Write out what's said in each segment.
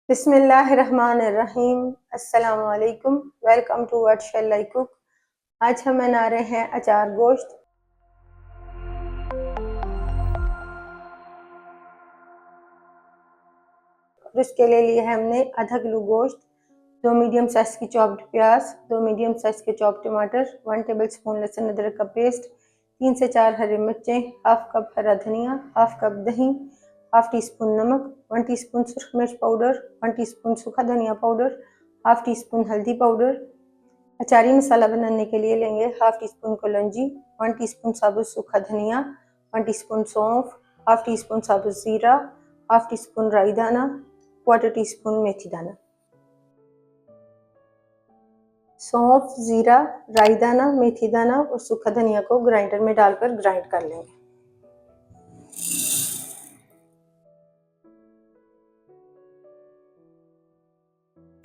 बिस्मिल्लाहिर्रहमानिर्रहीम। अस्सलामु अलैकुम। Welcome to what shall I cook. आज हम बना रहे हैं अचार गोश्त। और इसके लिए हमने आधा किलो गोश्त, 2 मीडियम साइज की चॉप्ड प्याज, 2 मीडियम साइज के चॉप्ड टमाटर, 1 टेबलस्पून लहसुन अदरक का पेस्ट, 3 से 4 हरी मिर्चें, हाफ कप हरा धनिया, हाफ कप दही, हाफ टी स्पून नमक, 1 टीस्पून सुरख मिर्च पाउडर, 1 टीस्पून सूखा धनिया पाउडर, हाफ टी स्पून हल्दी पाउडर। अचारी मसाला बनाने के लिए लेंगे हाफ टी स्पून कलौंजी, 1 टीस्पून साबुत सूखा धनिया, 1 टीस्पून सौंफ, हाफ टी स्पून साबुत जीरा, हाफ टी स्पून राई दाना, 1/4 टीस्पून मेथी दाना। सौंफ, जीरा, राई दाना, मेथी दाना और सूखा धनिया को ग्राइंडर में डालकर ग्राइंड कर लेंगे।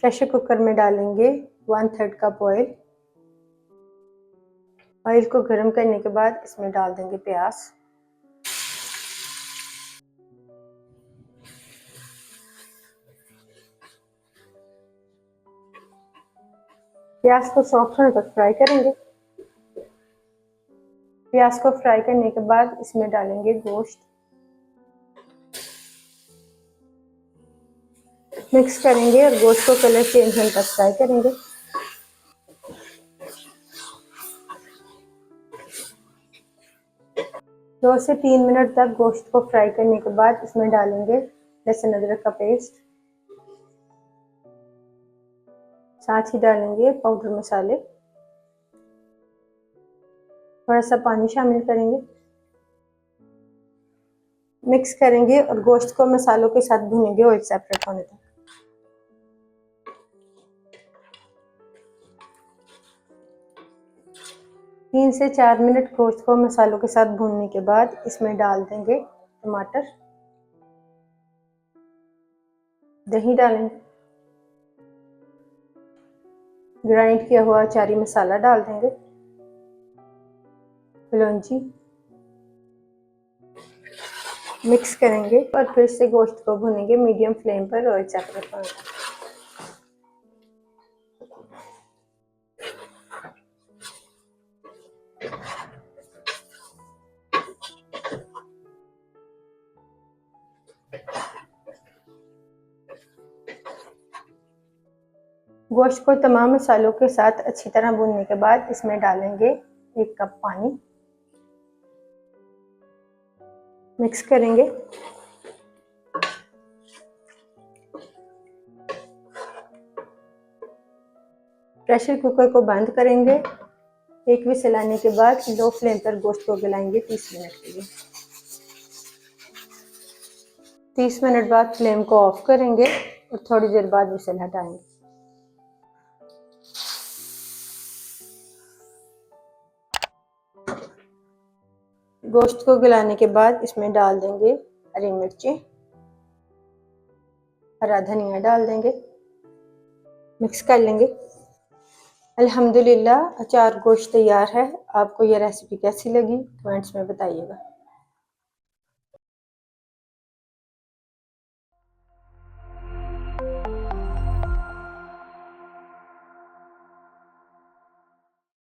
प्रेशर कुकर में डालेंगे 1/3 कप ऑयल। ऑयल को गर्म करने के बाद इसमें डाल देंगे प्याज। प्याज को सॉफ्ट होने तक फ्राई करेंगे। प्याज को फ्राई करने के बाद इसमें डालेंगे गोश्त। मिक्स करेंगे और गोश्त को कलर चेंज होने तक फ्राई करेंगे। दो से 3 मिनट तक गोश्त को फ्राई करने के बाद इसमें डालेंगे लहसुन अदरक का पेस्ट। साथ ही डालेंगे पाउडर मसाले। थोड़ा सा पानी शामिल करेंगे। मिक्स करेंगे और गोश्त को मसालों के साथ भूनेंगे ऑयल सेपरेट होने तक। तीन से 4 मिनट गोश्त को मसालों के साथ भूनने के बाद इसमें डाल देंगे टमाटर, दही डालेंगे, ग्राइंड किया हुआ अचारी मसाला डाल देंगे, कलौंजी, मिक्स करेंगे और फिर से गोश्त को भूनेंगे मीडियम फ्लेम पर ऑयल सेपरेट होने तक। गोश्त को तमाम मसालों के साथ अच्छी तरह भूनने के बाद इसमें डालेंगे 1 कप पानी। मिक्स करेंगे। प्रेशर कुकर को बंद करेंगे। एक विसल आने के बाद लो फ्लेम पर गोश्त को गलाएंगे 30 मिनट के लिए। 30 मिनट बाद फ्लेम को ऑफ करेंगे और थोड़ी देर बाद विसल हटाएंगे। गोश्त को गलाने के बाद इसमें डाल देंगे हरी मिर्चें, हरा धनिया डाल देंगे, मिक्स कर लेंगे। अल्हम्दुलिल्लाह अचार गोश्त तैयार है। आपको यह रेसिपी कैसी लगी कमेंट्स में बताइएगा।